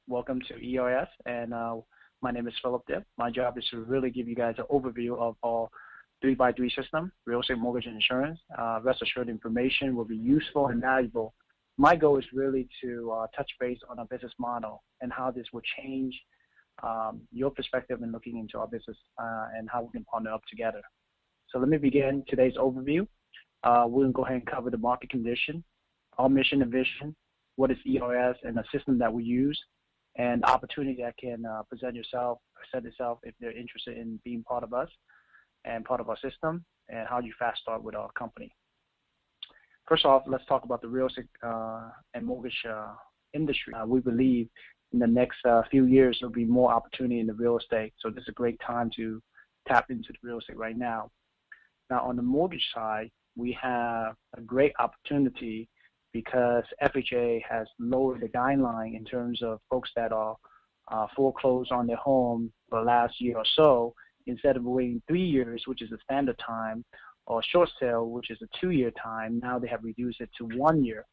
Welcome to ERS, and my name is Philip Dip. My job is to really give you guys an overview of our 3x3 system, real estate mortgage and insurance. Rest assured, information will be useful and valuable. My goal is really to touch base on our business model and how this will change your perspective in looking into our business and how we can partner up together. So let me begin today's overview. We'll go ahead and cover the market condition, our mission and vision, what is ERS and the system that we use, and the opportunity that can present itself if they're interested in being part of us and part of our system, and how you fast start with our company. First off, let's talk about the real estate and mortgage industry. We believe in the next few years there'll be more opportunity in the real estate, so this is a great time to tap into the real estate right now. Now, on the mortgage side, we have a great opportunity because FHA has lowered the guideline in terms of folks that are foreclosed on their home for the last year or so. Instead of waiting 3 years, which is the standard time, or short sale, which is a 2-year time, now they have reduced it to 1 year.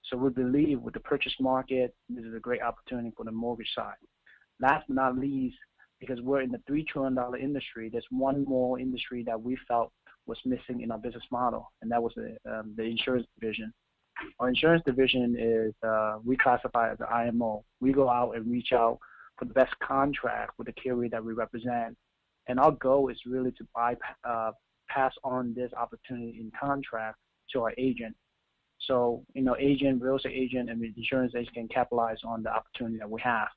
So we believe with the purchase market, this is a great opportunity for the mortgage side. Last but not least, because we're in the $3 trillion industry, there's one more industry that we felt was missing in our business model, and that was the insurance division. Our insurance division is, we classify as an IMO. We go out and reach out for the best contract with the carrier that we represent. And our goal is really to pass on this opportunity in contract to our agent. So, agent, real estate agent, and the insurance agent can capitalize on the opportunity that we have.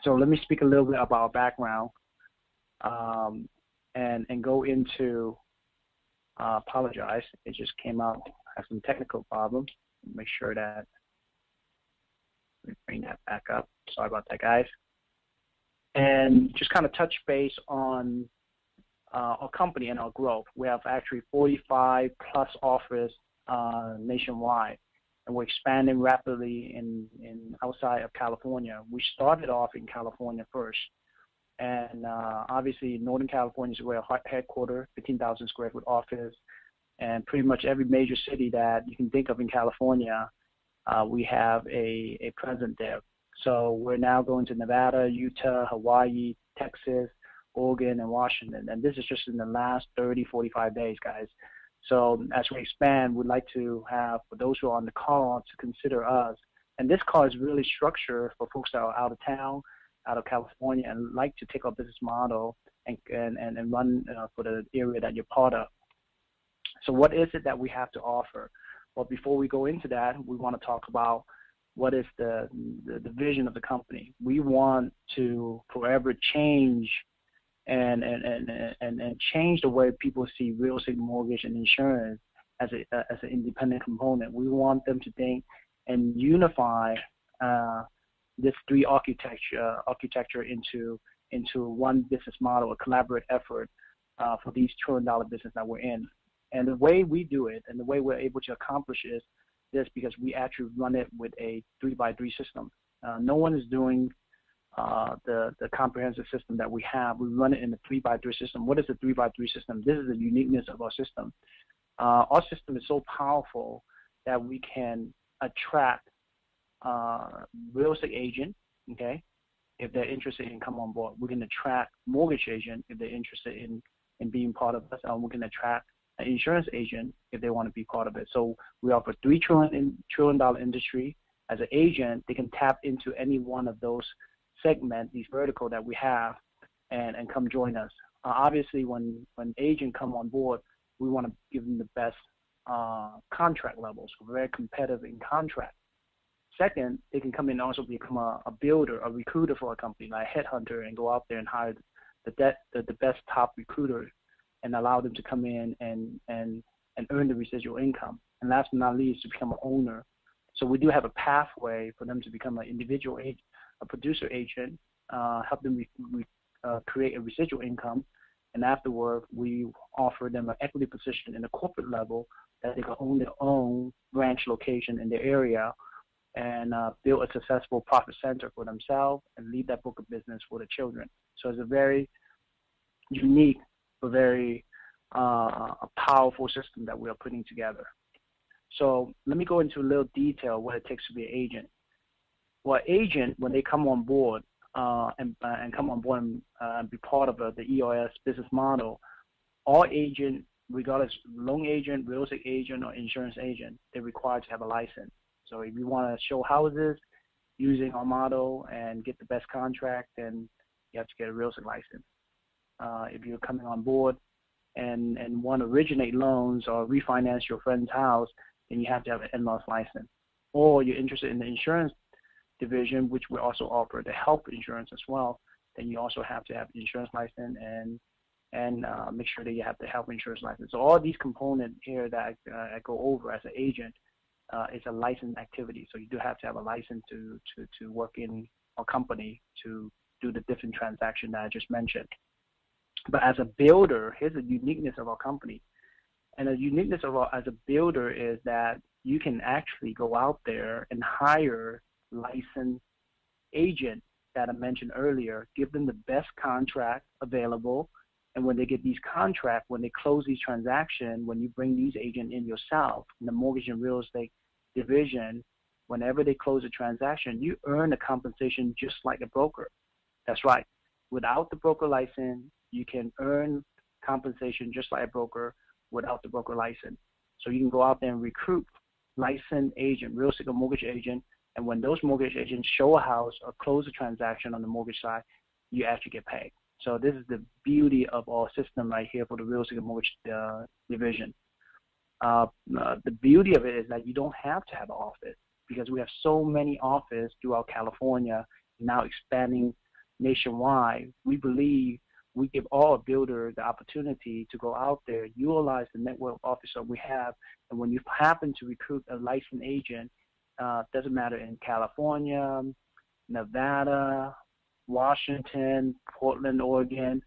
So let me speak a little bit about our background and go into, apologize, it just came out. Have some technical problems. Make sure that let me bring that back up. Sorry about that, guys. And just kind of touch base on our company and our growth. We have actually 45 plus offices nationwide, and we're expanding rapidly in outside of California. We started off in California first, and obviously Northern California is where our headquarters, 15,000 square foot office. And pretty much every major city that you can think of in California, we have a presence there. So we're now going to Nevada, Utah, Hawaii, Texas, Oregon, and Washington. And this is just in the last 30, 45 days, guys. So as we expand, we'd like to have, for those who are on the call, to consider us. And this call is really structured for folks that are out of town, out of California, and like to take our business model and run for the area that you're part of. So what is it that we have to offer? Well, before we go into that, we want to talk about what is the vision of the company. We want to forever change and change the way people see real estate mortgage and insurance as an independent component. We want them to think and unify this three architecture into one business model, a collaborative effort for these $1 trillion business that we're in. And the way we do it and the way we're able to accomplish is this, because we actually run it with a 3x3 system. No one is doing the comprehensive system that we have. We run it in a 3x3 system. What is a 3x3 system? This is the uniqueness of our system. Our system is so powerful that we can attract real estate agent, okay, if they're interested in coming on board. We can attract mortgage agent if they're interested in being part of us. We can attract an insurance agent if they want to be part of it. So we offer $3 trillion industry. As an agent, they can tap into any one of those segments, these vertical that we have, and come join us. Obviously, when agent come on board, we want to give them the best contract levels. We're very competitive in contract. Second, they can come in and also become a builder, a recruiter for a company, like a headhunter, and go out there and hire the best top recruiter and allow them to come in and earn the residual income. And last but not least, to become an owner. So we do have a pathway for them to become an individual agent, a producer agent, help them create a residual income, and afterward we offer them an equity position in the corporate level that they can own their own branch location in their area and build a successful profit center for themselves and leave that book of business for the children. So it's a very unique, but very a powerful system that we are putting together. So let me go into a little detail what it takes to be an agent. Well, agent, when they come on board and come on board and be part of the ERS business model, all agent, regardless loan agent, real estate agent, or insurance agent, they're required to have a license. So if you want to show houses using our model and get the best contract, then you have to get a real estate license. If you're coming on board and want to originate loans or refinance your friend's house, then you have to have an in-laws license. Or you're interested in the insurance division, which we also offer the health insurance as well, then you also have to have an insurance license and make sure that you have the health insurance license. So all these components here that I go over as an agent is a licensed activity. So you do have to have a license to work in a company to do the different transactions that I just mentioned. But as a builder, here's the uniqueness of our company. And the uniqueness of as a builder is that you can actually go out there and hire licensed agent that I mentioned earlier, give them the best contract available, and when they get these contracts, when they close these transactions, when you bring these agents in yourself in the mortgage and real estate division, whenever they close a transaction, you earn a compensation just like a broker. That's right. Without the broker license, you can earn compensation just like a broker without the broker license. So you can go out there and recruit licensed agent, real estate or mortgage agent, and when those mortgage agents show a house or close a transaction on the mortgage side, you actually get paid. So this is the beauty of our system right here for the real estate and mortgage division. The beauty of it is that you don't have to have an office because we have so many offices throughout California, now expanding nationwide. We believe we give all builders the opportunity to go out there, utilize the network of offices that we have, and when you happen to recruit a licensed agent, doesn't matter in California, Nevada, Washington, Portland, Oregon.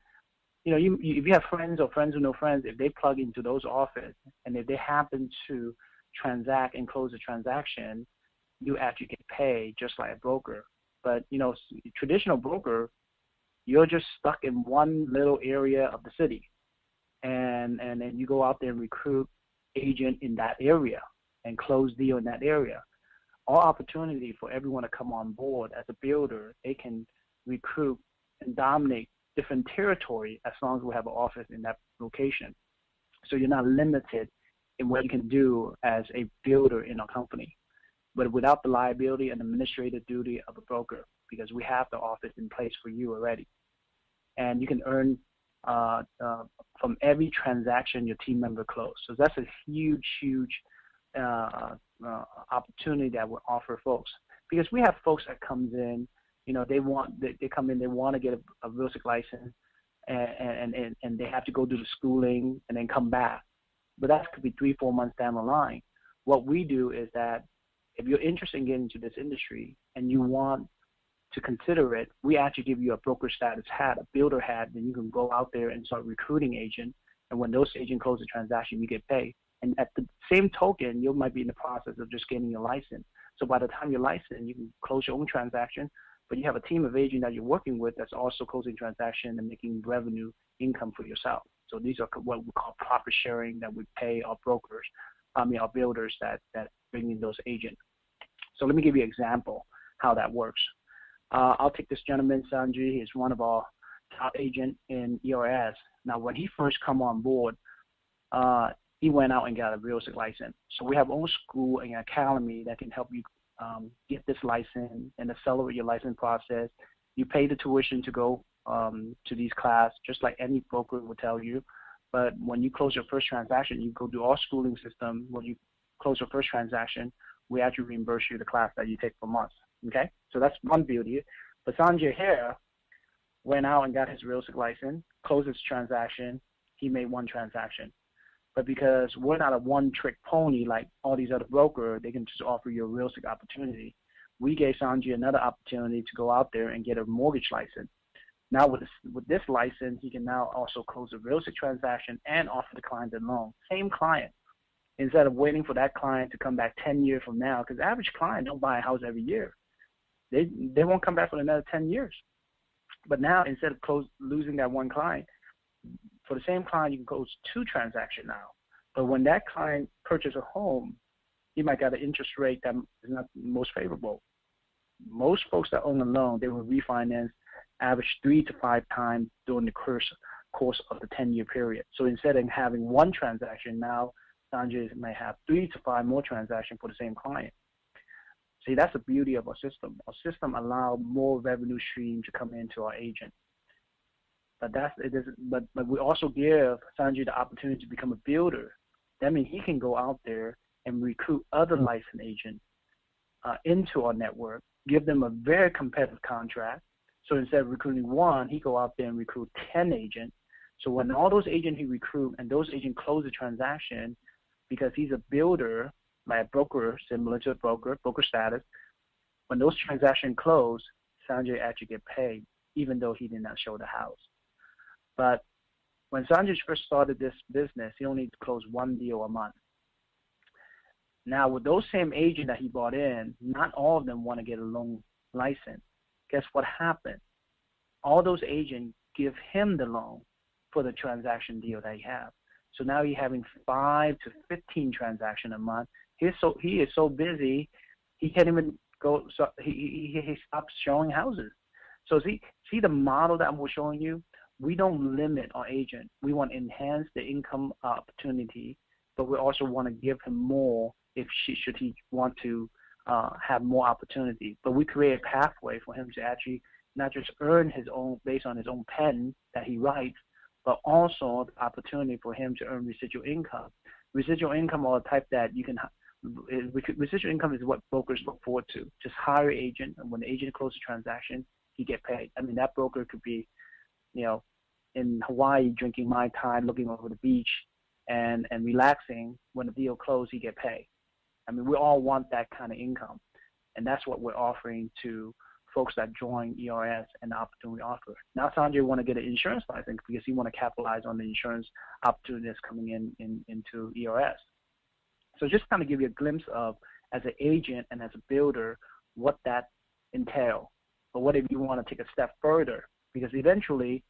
You know, if you have friends or friends who know friends, if they plug into those offices and if they happen to transact and close a transaction, you actually get paid just like a broker. But, you know, traditional broker, you're just stuck in one little area of the city. And then you go out there and recruit agent in that area and close deal in that area. Our opportunity for everyone to come on board as a builder, they can recruit and dominate different territory as long as we have an office in that location. So you're not limited in what you can do as a builder in our company, but without the liability and administrative duty of a broker, because we have the office in place for you already. And you can earn from every transaction your team member closed. So that's a huge, huge opportunity that we offer folks, because we have folks that comes in, you know, they come in, they want to get a real estate license, and they have to go do the schooling and then come back. But that could be 3-4 months down the line. What we do is that if you're interested in getting into this industry and you want to consider it, we actually give you a broker status hat, a builder hat, then you can go out there and start recruiting agents. And when those agents close the transaction, you get paid. And at the same token, you might be in the process of just getting your license. So by the time you're licensed, you can close your own transaction, but you have a team of agents that you're working with that's also closing transactions and making revenue income for yourself. So these are what we call profit sharing that we pay our brokers, our builders that bring in those agents. So let me give you an example how that works. I'll take this gentleman, Sanjay. He's one of our top agents in ERS. Now, when he first come on board, he went out and got a real estate license. So we have our own school and academy that can help you get this license and accelerate your license process. You pay the tuition to go to these classes, just like any broker will tell you. But when you close your first transaction, you go through our schooling system. When you close your first transaction, we actually reimburse you the class that you take for months. Okay, so that's one beauty. But Sanjay here went out and got his real estate license, closed his transaction. He made one transaction. But because we're not a one-trick pony like all these other brokers, they can just offer you a real estate opportunity. We gave Sanjay another opportunity to go out there and get a mortgage license. Now with this license, he can now also close a real estate transaction and offer the client a loan. Same client. Instead of waiting for that client to come back 10 years from now, because the average client don't buy a house every year. They won't come back for another 10 years. But now, instead of losing that one client, for the same client, you can close 2 transactions now. But when that client purchases a home, he might get an interest rate that is not most favorable. Most folks that own a loan, they will refinance average 3 to 5 times during the course of the 10-year period. So instead of having one transaction, now Sanjay may have 3 to 5 more transactions for the same client. See, that's the beauty of our system. Our system allows more revenue stream to come into our agent. But we also give Sanjay the opportunity to become a builder. That means he can go out there and recruit other licensed agents into our network, give them a very competitive contract. So instead of recruiting one, he go out there and recruit 10 agents. So when all those agents he recruit and those agents close the transaction, because he's a builder, like a broker, similar to a broker status, when those transactions close, Sanjay actually get paid, even though he did not show the house. But when Sanjay first started this business, he only closed one deal a month. Now, with those same agents that he brought in, not all of them want to get a loan license. Guess what happened? All those agents give him the loan for the transaction deal that he has. So now he's having 5 to 15 transactions a month. He is so busy, he can't even go. So he stops showing houses. So see the model that we're showing you. We don't limit our agent. We want to enhance the income opportunity, but we also want to give him more should he want to have more opportunity. But we create a pathway for him to actually not just earn his own based on his own pen that he writes, but also the opportunity for him to earn residual income. Residual income are the type that you can. Residual income is what brokers look forward to. Just hire an agent, and when the agent closes a transaction, he get paid. I mean, that broker could be, in Hawaii drinking Mai Tai, looking over the beach, and relaxing. When the deal closes, he get paid. I mean, we all want that kind of income, and that's what we're offering to folks that join ERS and the opportunity we offer. Now Sanjay want to get an insurance license because he want to capitalize on the insurance opportunities coming into ERS. So just kind of give you a glimpse of, as an agent and as a builder, what that entails. But what if you want to take a step further? Because eventually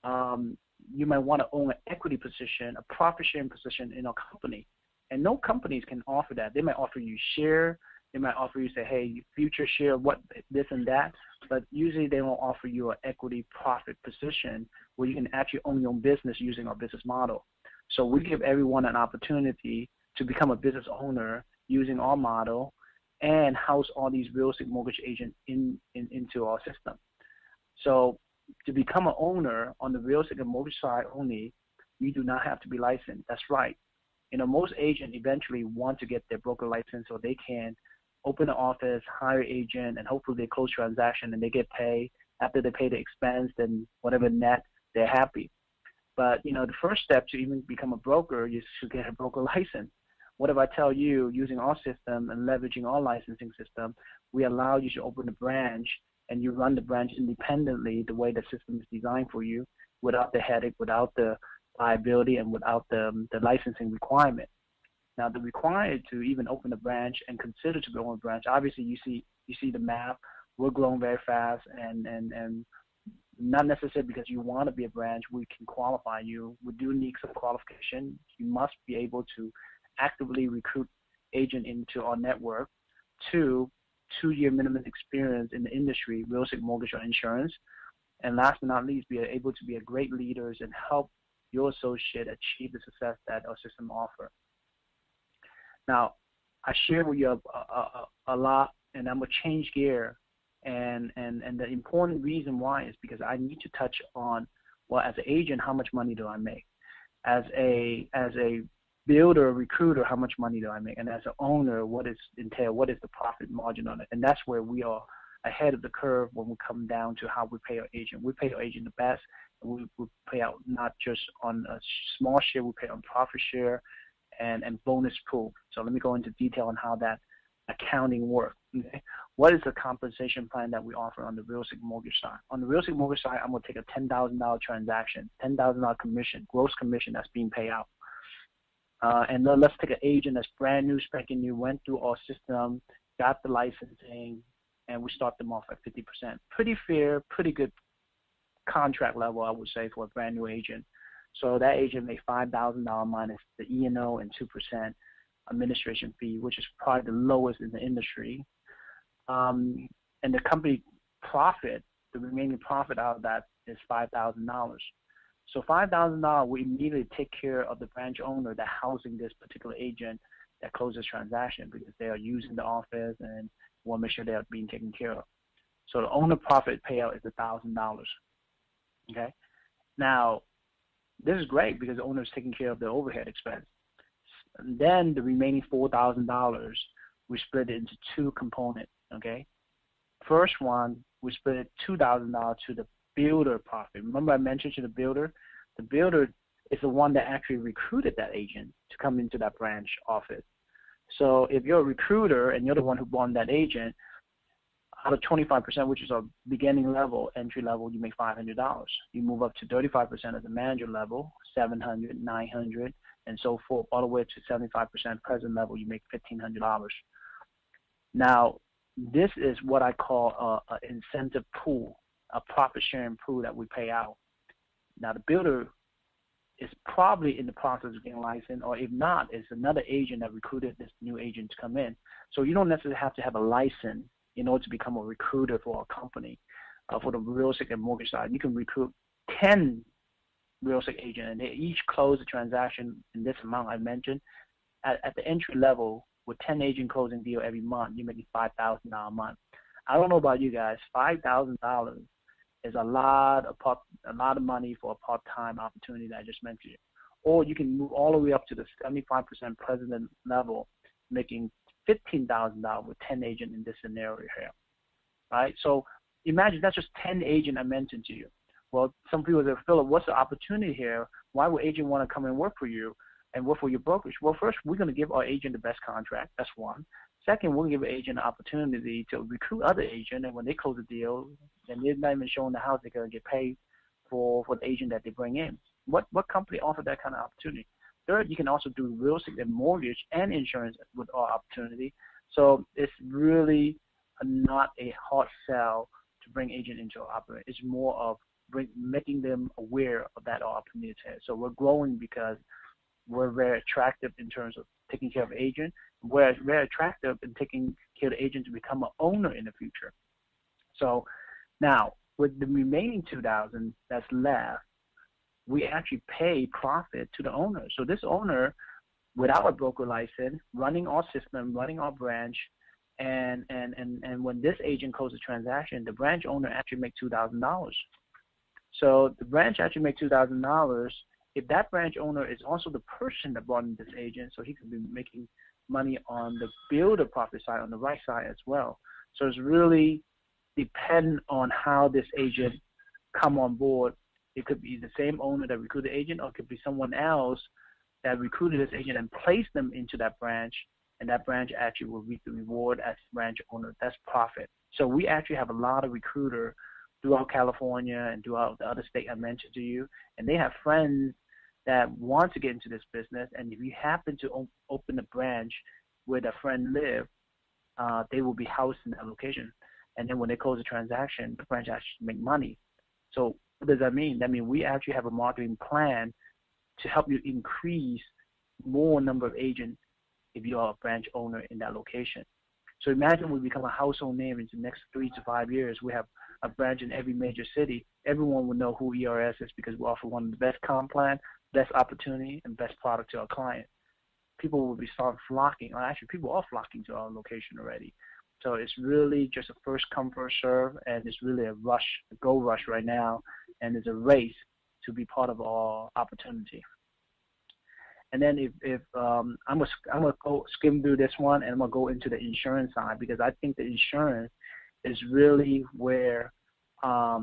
you might want to own an equity position, a profit-sharing position in a company. And no companies can offer that. They might offer you share. They might offer you, say, hey, future share, what, this and that. But usually they won't offer you an equity profit position where you can actually own your own business using our business model. So we give everyone an opportunity to become a business owner using our model and house all these real estate mortgage agents into our system. So to become an owner on the real estate and mortgage side only, you do not have to be licensed. That's right. Most agents eventually want to get their broker license so they can open an office, hire an agent, and hopefully they close transaction and they get paid. After they pay the expense, then whatever net, they're happy. But, the first step to even become a broker is to get a broker license. What if I tell you, using our system and leveraging our licensing system, we allow you to open a branch and you run the branch independently the way the system is designed for you, without the headache, without the liability, and without the licensing requirement. Now, the required to even open a branch and consider to go on a branch, obviously you see the map. We're growing very fast, and not necessarily because you want to be a branch, we can qualify you. We do need some qualification. You must be able to actively recruit agent into our network. 2-year minimum experience in the industry, real estate, mortgage, or insurance. And last but not least, be able to be a great leaders and help your associate achieve the success that our system offers. Now, I share with you a lot, and I'm going to change gear. And the important reason why is because I need to touch on, well, as an agent, how much money do I make? As a builder, recruiter, how much money do I make? And as an owner, what is the profit margin on it? And that's where we are ahead of the curve when we come down to how we pay our agent. We pay our agent the best. And we pay out not just on a small share, we pay on profit share and bonus pool. So let me go into detail on how that accounting works. Okay? What is the compensation plan that we offer on the real estate mortgage side? On the real estate mortgage side, I'm going to take a $10,000 transaction, $10,000 commission, gross commission that's being paid out. And then let's take an agent that's brand new, spanking new, went through our system, got the licensing, and we start them off at 50%. Pretty fair, pretty good contract level, I would say, for a brand new agent. So that agent made $5,000 minus the E&O and 2% administration fee, which is probably the lowest in the industry. And and the company profit, the remaining profit out of that is $5,000. So $5,000 will immediately take care of the branch owner that housing this particular agent that closes transaction, because they are using the office and want to make sure they are being taken care of. So the owner profit payout is $1,000. Okay. Now, this is great because the owner is taking care of the overhead expense. And then the remaining $4,000, we split it into two components. Okay. First one, we split it $2,000 to the builder profit. Remember I mentioned to the builder? The builder is the one that actually recruited that agent to come into that branch office. So if you're a recruiter and you're the one who won that agent, out of 25%, which is a beginning level, entry level, you make $500. You move up to 35% at the manager level, $700, $900, and so forth, all the way to 75% present level, you make $1,500. Now, this is what I call an incentive pool, a profit sharing pool that we pay out. Now, the builder is probably in the process of getting licensed, or if not, it's another agent that recruited this new agent to come in. So you don't necessarily have to have a license in order to become a recruiter for a company. For the real estate and mortgage side, you can recruit 10 real estate agents, and they each close the transaction in this amount I mentioned. At the entry level, with 10 agent closing deal every month, you're making $5,000 a month. I don't know about you guys, $5,000 is a lot of money for a part-time opportunity that I just mentioned. Or you can move all the way up to the 75% president level, making $15,000 with 10 agents in this scenario here, right? So imagine that's just 10 agents I mentioned to you. Well, some people say, Philip, what's the opportunity here? Why would agent want to come and work for you and work for your brokerage? Well, first, we're going to give our agent the best contract. That's one. Second, we'll give an agent an opportunity to recruit other agents, and when they close a deal, and they're not even showing the house, they're going to get paid for the agent that they bring in. What company offers that kind of opportunity? Third, you can also do real estate and mortgage and insurance with our opportunity. So it's really not a hard sell to bring agent into our operation. It's more of making them aware of that opportunity. So we're growing because we're very attractive in terms of taking care of agent. We're very attractive in taking care of the agent to become an owner in the future. So now, with the remaining $2,000 that's left, we actually pay profit to the owner. So this owner, without a broker license, running our system, running our branch, and when this agent closes a transaction, the branch owner actually makes $2,000. So the branch actually makes $2,000. If that branch owner is also the person that brought in this agent, so he could be making money on the builder profit side, on the right side as well. So it's really dependent on how this agent come on board. It could be the same owner that recruited the agent, or it could be someone else that recruited this agent and placed them into that branch, and that branch actually will reap the reward as branch owner. That's profit. So we actually have a lot of recruiters throughout California and throughout the other state I mentioned to you, and they have friends that want to get into this business, and if you happen to open a branch where that friend lives, they will be housed in that location. And then when they close the transaction, the branch actually make money. So what does that mean? That means we actually have a marketing plan to help you increase more number of agents if you are a branch owner in that location. So imagine we become a household name in the next 3 to 5 years. We have a branch in every major city. Everyone will know who ERS is because we offer one of the best comp plan, best opportunity, and best product to our client. People will be start flocking, or actually people are flocking to our location already. So it's really just a first come, first serve, and it's really a rush, a gold rush right now, and it's a race to be part of our opportunity. And then if I'm gonna go skim through this one, and I'm gonna go into the insurance side, because I think the insurance is really where our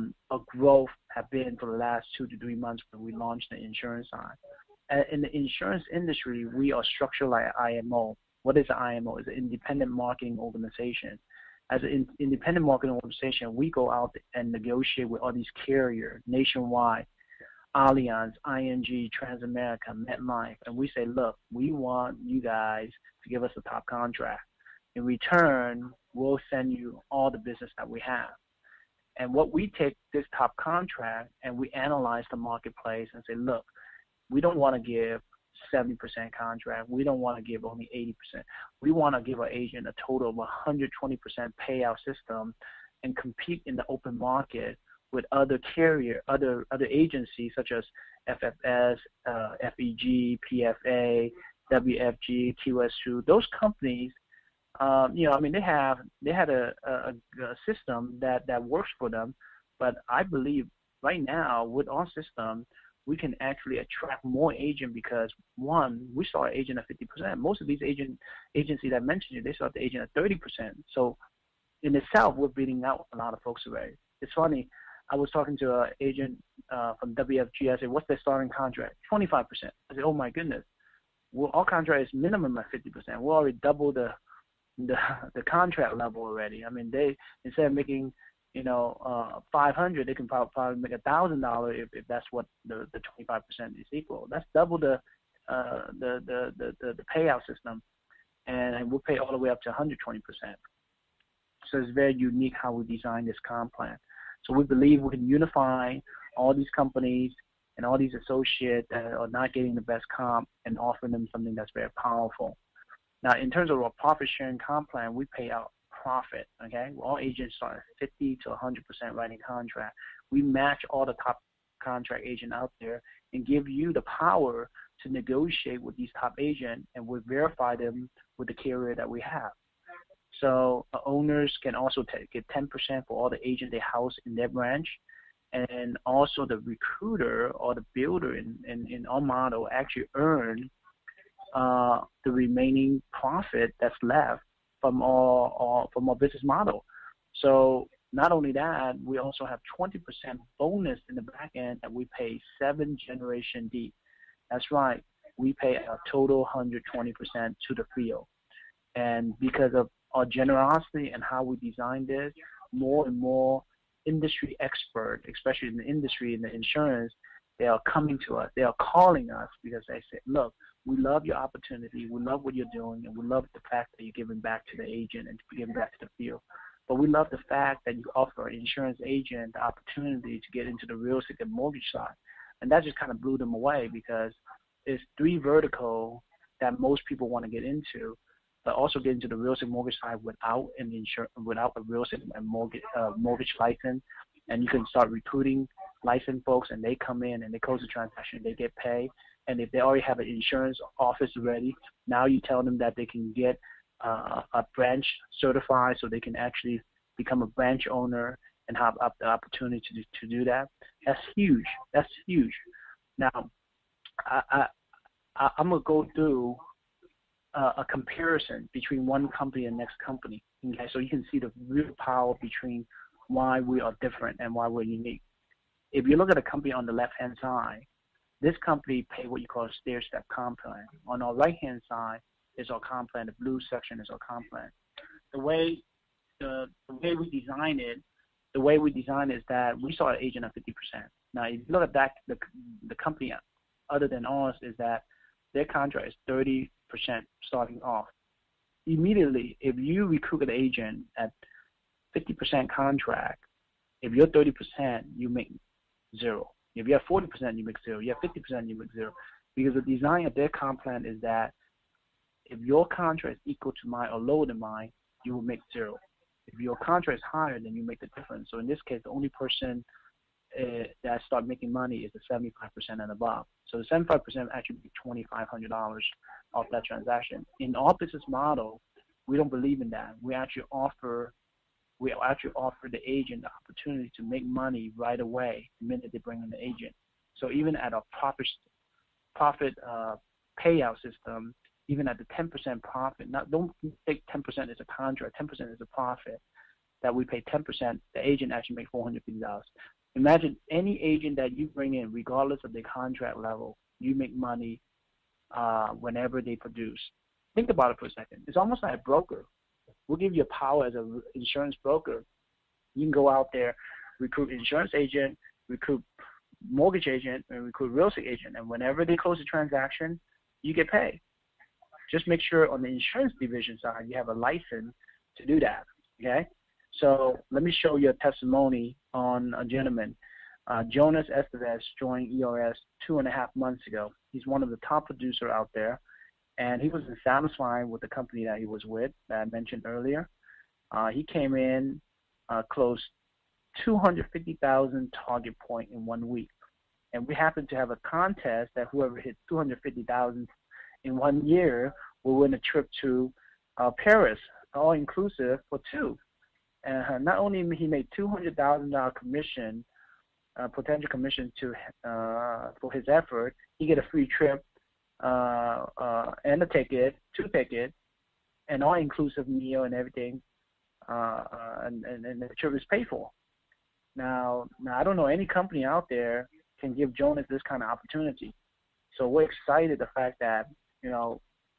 growth have been for the last 2 to 3 months when we launched the insurance side. In the insurance industry, we are structured like an IMO. What is an IMO? It's an independent marketing organization. As an independent marketing organization, we go out and negotiate with all these carriers nationwide, Allianz, ING, Transamerica, MetLife, and we say, look, we want you guys to give us a top contract. In return, we'll send you all the business that we have. And what we take this top contract and we analyze the marketplace and say, look, we don't want to give 70% contract. We don't want to give only 80%. We want to give our agent a total of 120% payout system and compete in the open market with other other agencies such as FFS, FEG, PFA, WFG, QS2. Those companies, you know, I mean, they had a system that works for them, but I believe right now with our system, we can actually attract more agent because, one, we start agent at 50%. Most of these agencies I mentioned you, they start the agent at 30%. So in itself, we're beating out a lot of folks already. It's funny. I was talking to an agent from WFG. I said, what's their starting contract? 25%. I said, oh my goodness. Well, our contract is minimum at 50%. We're already double the contract level already. I mean, they, instead of making, you know, 500, they can probably make $1,000 if that's what the 25% is equal. That's double the payout system, and we'll pay all the way up to 120%. So it's very unique how we design this comp plan. So we believe we can unify all these companies and all these associates that are not getting the best comp and offer them something that's very powerful. Now, in terms of our profit sharing comp plan, we pay out profit, okay? All agents start at 50 to 100% writing contract. We match all the top contract agent out there and give you the power to negotiate with these top agents, and we verify them with the carrier that we have. So owners can also get 10% for all the agent they house in their branch, and also the recruiter or the builder in our model actually earn the remaining profit that's left from our business model. So not only that, we also have 20% bonus in the back end that we pay 7 generation deep. That's right, we pay a total 120% to the field. And because of our generosity and how we designed this, more and more industry experts, especially in the industry, in the insurance, they are coming to us. They are calling us because they say, look, we love your opportunity, we love what you're doing, and we love the fact that you're giving back to the agent and giving back to the field. But we love the fact that you offer an insurance agent the opportunity to get into the real estate and mortgage side. And that just kind of blew them away because it's 3 verticals that most people want to get into, but also get into the real estate mortgage side without a real estate and mortgage license. And you can start recruiting licensed folks, and they come in and they close the transaction, they get paid. And if they already have an insurance office ready, now you tell them that they can get a branch certified, so they can actually become a branch owner and have the opportunity to do that. That's huge. That's huge. Now, I'm gonna go through a comparison between one company and next company. Okay, so you can see the real power between why we are different and why we're unique. If you look at a company on the left-hand side, this company pay what you call a stair-step comp plan. On our right-hand side is our comp plan. The blue section is our comp plan. The way we design it is that we start an agent at 50%. Now, if you look at that, the company other than ours is that their contract is 30% starting off. Immediately, if you recruit an agent at 50% contract, if you're 30%, you make 0. If you have 40%, you make 0. You have 50%, you make 0. Because the design of their comp plan is that if your contract is equal to mine or lower than mine, you will make 0. If your contract is higher, then you make the difference. So in this case, the only person that start making money is the 75% and above. So the 75% actually make $2,500 off that transaction. In our business model, we don't believe in that. We actually offer the agent the opportunity to make money right away the minute they bring in the agent. So even at a profit payout system, even at the 10% profit, don't take 10% as a contract, 10% as a profit, that we pay 10%, the agent actually makes $450. Imagine any agent that you bring in, regardless of their contract level, you make money whenever they produce. Think about it for a second. It's almost like a broker. We'll give you power as an insurance broker. You can go out there, recruit insurance agent, recruit mortgage agent, and recruit real estate agent. And whenever they close the transaction, you get paid. Just make sure on the insurance division side, you have a license to do that, okay? So let me show you a testimony on a gentleman. Jonas Estevez joined ERS 2.5 months ago. He's one of the top producers out there. And he was satisfied with the company that he was with that I mentioned earlier. He came in closed 250,000 target point in 1 week. And we happened to have a contest that whoever hit 250,000 in 1 year will win a trip to Paris, all inclusive for two. And not only he made $200,000 commission, potential commission to for his effort, he get a free trip and a ticket, two tickets, and all inclusive meal and everything, and the trip is paid for. Now I don't know any company out there can give Jonas this kind of opportunity. So we're excited the fact that,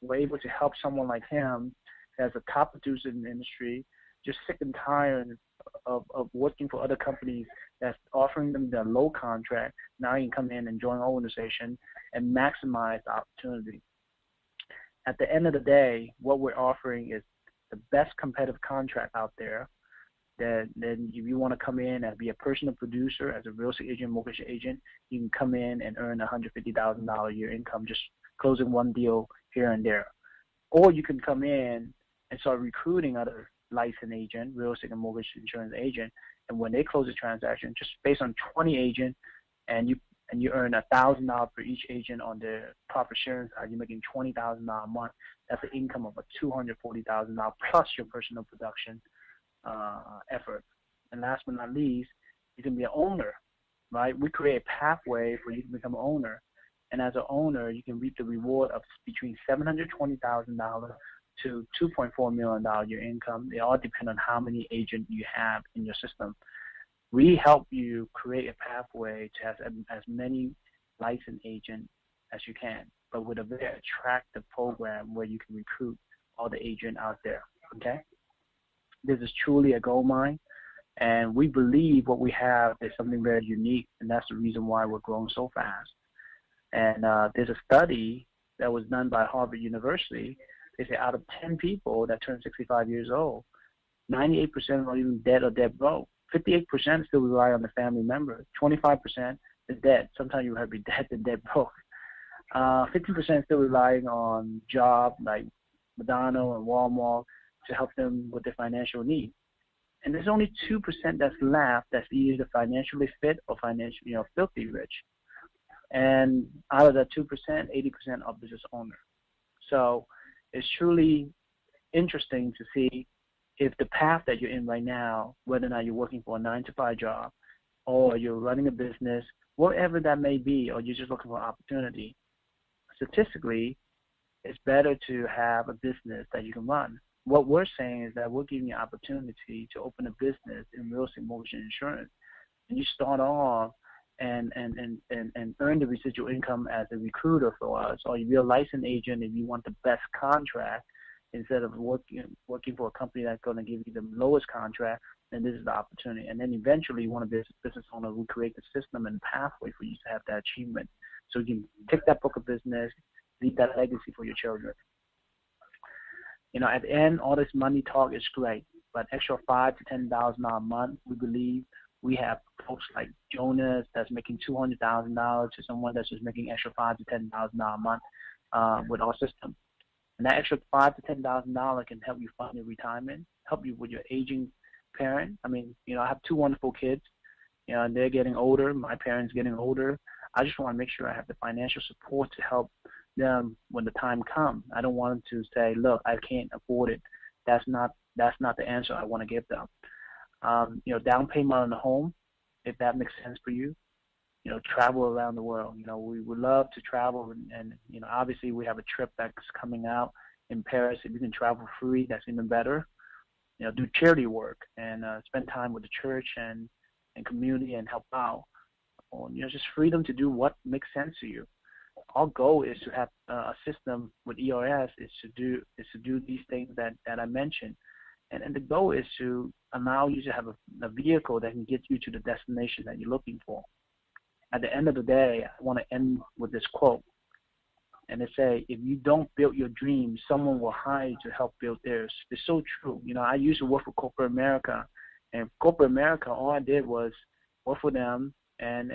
we're able to help someone like him as a top producer in the industry, just sick and tired of working for other companies that's offering them their low contract. Now you can come in and join our organization and maximize the opportunity. At the end of the day, what we're offering is the best competitive contract out there. Then if you want to come in and be a personal producer as a real estate agent, mortgage agent, you can come in and earn $150,000 a year income just closing one deal here and there. Or you can come in and start recruiting other licensed agent, real estate and mortgage insurance agent, and when they close a transaction, just based on 20 agents, and you earn $1,000 per each agent on their profit sharing side, you're making $20,000 a month. That's an income of $240,000 plus your personal production effort. And last but not least, you can be an owner, right? We create a pathway for you to become an owner. And as an owner, you can reap the reward of between $720,000 to $2.4 million your income. They all depend on how many agents you have in your system. We help you create a pathway to have as many licensed agents as you can, but with a very attractive program where you can recruit all the agents out there, okay? This is truly a gold mine, and we believe what we have is something very unique, and that's the reason why we're growing so fast. And there's a study that was done by Harvard University. They say out of 10 people that turn 65 years old, 98% are even dead or dead broke. 58% still rely on the family member. 25% is dead. Sometimes you have to be dead and dead broke. 50% still relying on jobs like McDonald's and Walmart to help them with their financial needs. And there's only 2% that's left that's either financially fit or financially, filthy rich. And out of that 2%, 80% are business owners. So it's truly interesting to see if the path that you're in right now, whether or not you're working for a 9-to-5 job or you're running a business, whatever that may be, or you're just looking for an opportunity, statistically, it's better to have a business that you can run. What we're saying is that we're giving you an opportunity to open a business in real estate, mortgage, and insurance. And you start off and earn the residual income as a recruiter for us, or you're a licensed agent if you want the best contract instead of working for a company that's going to give you the lowest contract, then this is the opportunity. And then eventually you want to be a business owner who create the system and pathway for you to have that achievement. So you can take that book of business, leave that legacy for your children. At the end, all this money talk is great, but extra $5,000 to $10,000 a month, we believe we have folks like Jonas that's making $200,000 to someone that's just making extra $5,000 to $10,000 a month with our system. And that extra $5,000 to $10,000 can help you fund your retirement, help you with your aging parent. I have two wonderful kids, and they're getting older. My parents getting older. I just want to make sure I have the financial support to help them when the time comes. I don't want them to say, look, I can't afford it. That's not the answer I want to give them. Down payment on the home, if that makes sense for you. Travel around the world. We would love to travel, and obviously we have a trip that's coming out in Paris. If you can travel free, that's even better. Do charity work and spend time with the church and community and help out. Or, just freedom to do what makes sense to you. Our goal is to have a system with ERS is to do these things that I mentioned. And the goal is to allow you to have a vehicle that can get you to the destination that you're looking for. At the end of the day, I want to end with this quote. And they say, if you don't build your dreams, someone will hire you to help build theirs. It's so true. I used to work for corporate America. And corporate America, all I did was work for them. And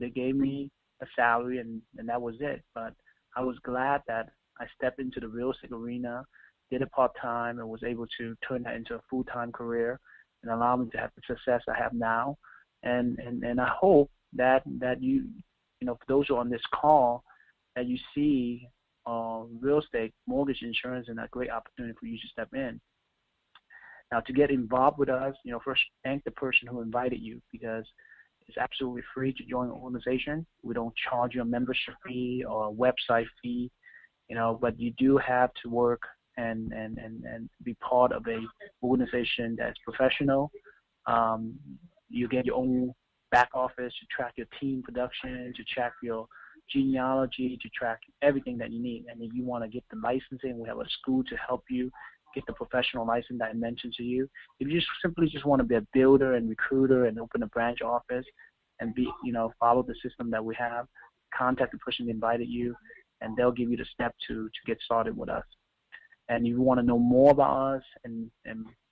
they gave me a salary, and that was it. But I was glad that I stepped into the real estate arena, did it part-time, and was able to turn that into a full-time career. and allow me to have the success I have now. And I hope that you know, for those who are on this call, that you see real estate mortgage insurance and a great opportunity for you to step in. Now, to get involved with us, you know, first thank the person who invited you, because it's absolutely free to join the organization. We don't charge you a membership fee or a website fee, you know, but you do have to work and be part of a organization that's professional. You get your own back office to track your team production, to track your genealogy, to track everything that you need. And if you want to get the licensing, we have a school to help you get the professional license that I mentioned to you. If you simply just want to be a builder and recruiter and open a branch office and be, you know, follow the system that we have, contact the person who invited you, and they'll give you the step to get started with us. And if you want to know more about us and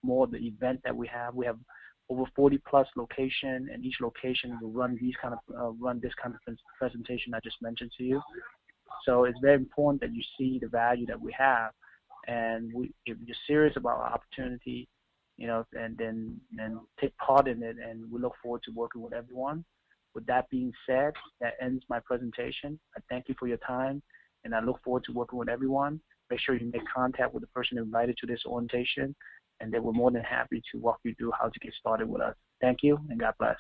more of the event that we have over 40 plus location, and each location will run this kind of presentation I just mentioned to you. So it's very important that you see the value that we have. And if you're serious about our opportunity, you know, and then take part in it, and we look forward to working with everyone. With that being said, that ends my presentation. I thank you for your time, and I look forward to working with everyone. Make sure you make contact with the person invited to this orientation, and they were more than happy to walk you through how to get started with us. Thank you, and God bless.